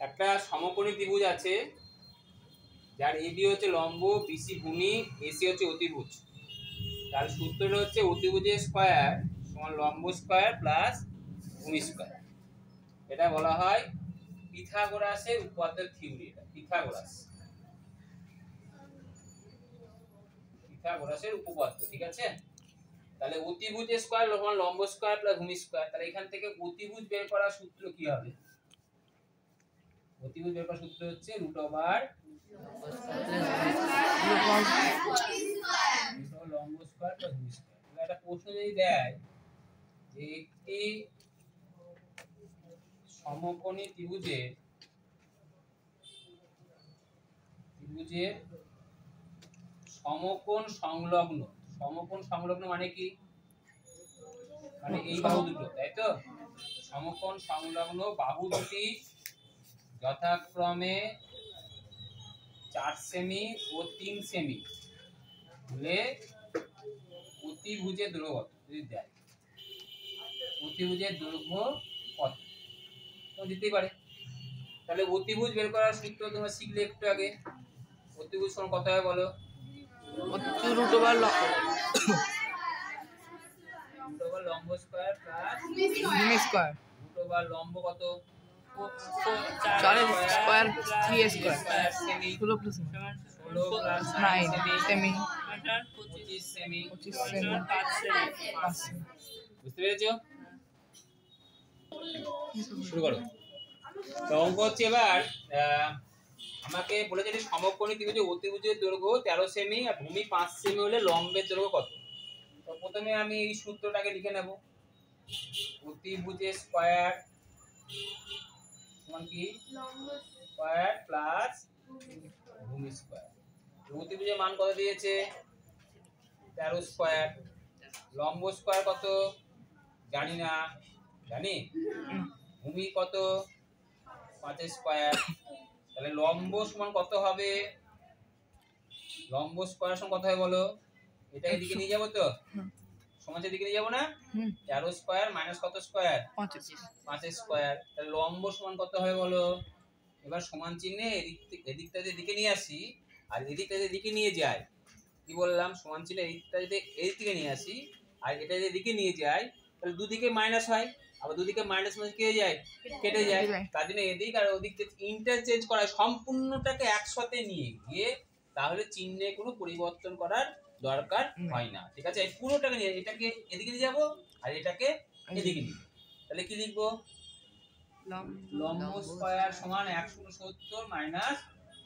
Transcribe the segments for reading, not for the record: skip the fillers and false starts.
একটা সমকোণী ত্রিভুজ আছে যার এবি হচ্ছে লম্ব, বিসি ভূমি, এসি হচ্ছে অতিভুজ। তার সূত্রটা হচ্ছে অতিভুজের স্কয়ার সমান লম্ব স্কয়ার প্লাস ভূমি স্কয়ার। এটা বলা হয় পিথাগোরাসের উপপাদ্যের থিওরি। এটা পিথাগোরাসের উপপাদ্য, ঠিক আছে? তাহলে অতিভুজের স্কয়ার সমান লম্ব স্কয়ার প্লাস ভূমি স্কয়ার। তাহলে এখান থেকে অতিভুজ বের করার সূত্র কি হবে? অতিভুজ বের করার সূত্র হচ্ছে √লম্ব স্কয়ার প্লাস ভূমি স্কয়ার। তাহলে একটা প্রশ্ন যদি দেয় যে একটি সমকোণী ত্রিভুজের সমকোণ সংলগ্ন মানে কি? মানে এই বাহু দুটো, তাই তো? সমকোণ সংলগ্ন বাহু দুটি যথাক্রমে 4 সেমি ও 3 সেমি হলে অতিভুজের দৈর্ঘ্য কত? যদি দেয় অতিভুজের দৈর্ঘ্য কত তো দিতেই পারে। তাহলে অতিভুজ বের করার সূত্র তোমরা শিখলে একটু আগে। অতিভুজ সমান কত হয় বলো? লম্ব স্কয়ার প্লাস ভূমি স্কয়ার। লম্ব কত? 4 square 3 square semi 16 plus 9 semi 25 semi 5 semi. বুঝতে পেরেছো? শুরু করো। তো অঙ্ক হচ্ছে এবার আমাকে বলেছে যে সমকোণী ত্রিভুজের অতিভুজের দৈর্ঘ্য 13 সেমি আর ভূমি 5 সেমি হলে লম্বের দৈর্ঘ্য কত? তো প্রথমে আমি এই সূত্রটাকে লিখে নেব। অতিভুজের স্কয়ার সমান কি? লম্ব স্কয়ার প্লাস ভূমি স্কয়ার। অতিভুজের মান কত দিয়েছে? 13 স্কয়ার। লম্ব স্কয়ার কত জানি না, জানি? ভূমি কত? 5 স্কয়ার। তাহলে লম্ব সমান কত হবে? লম্ব স্কয়ার সমান কত হবে বলো? এটা এদিকে নিয়ে যাব তো? সমাজের দিকে নিয়ে যাব না? 13 স্কয়ার মাইনাস কত স্কয়ার? 5 স্কয়ার। তাহলে লম্ব সমান কত হবে বলো? এবার সমান চিহ্নে এদিকটা এদিকে নিয়ে আসি আর এদিকটা এদিকে নিয়ে যাই। কি বললাম? সমান চিহ্নে এদিকটা যদি এদিক থেকে নিয়ে আসি আর এটা যদি এদিকে নিয়ে যাই তাহলে দুদিকে মাইনাস হয়, আবার দুদিকে মাইনাস মাইনাস কেটে যায়, কেটে যায়। তার জন্য এদিক আর ওদিককে ইন্টারচেঞ্জ করা, সম্পূর্ণটাকে একসাথে নিয়ে গিয়ে তাহলে চিহ্নে কোনো পরিবর্তন করার দরকার হয় না, ঠিক আছে? এই পুরোটাকে নিয়ে এটাকে এদিকে নিয়ে যাব আর এটাকে এদিকে নিয়ে, তাহলে কি লিখবো? লম্ব স্কয়ার সমান 170 মাইনাস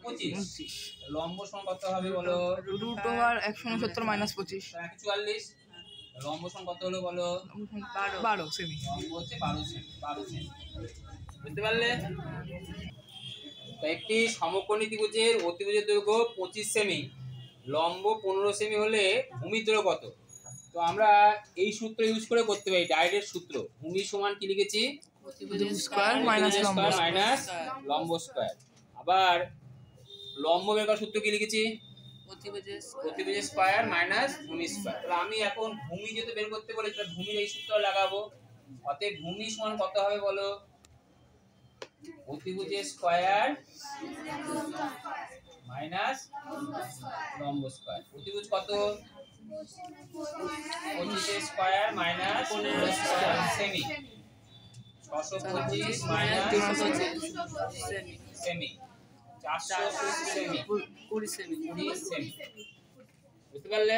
25। লম্ব সমান কত হবে বলো? √170 মাইনাস 25 44। লম্ব সমান কত হলো বলো? 12 সেমি। লম্ব হচ্ছে 12 সেমি। বুঝতে পারলে? তো একটি সমকোণী ত্রিভুজের অতিভুজের দৈর্ঘ্য 25 সেমি, লম্ব 15 সেমি হলে ভূমির দৈর্ঘ্য কত? তো আমরা এই সূত্র ইউজ করে করতে পারি, ডাইরেক্ট সূত্র। ভূমি সমান কি লিখেছি? অতিভুজ স্কয়ার মাইনাস লম্ব স্কয়ার। আবার লম্ব বের করার সূত্র কি লিখেছি? অতিভুজ স্কয়ার মাইনাস ভূমি স্কয়ার। তাহলে আমি এখন ভূমি যেহেতু বের করতে বলেছি তাহলে ভূমির এই সূত্র লাগাবো। অতএব ভূমি সমান কত হবে বলো? অতিভুজের স্কয়ার মাইনাস লম্ব স্কয়ার। অতিভুজ কত? 25 square minus 15 square semi. 625 minus 325 semi 400 semi 20 semi. বুঝতে পারলে?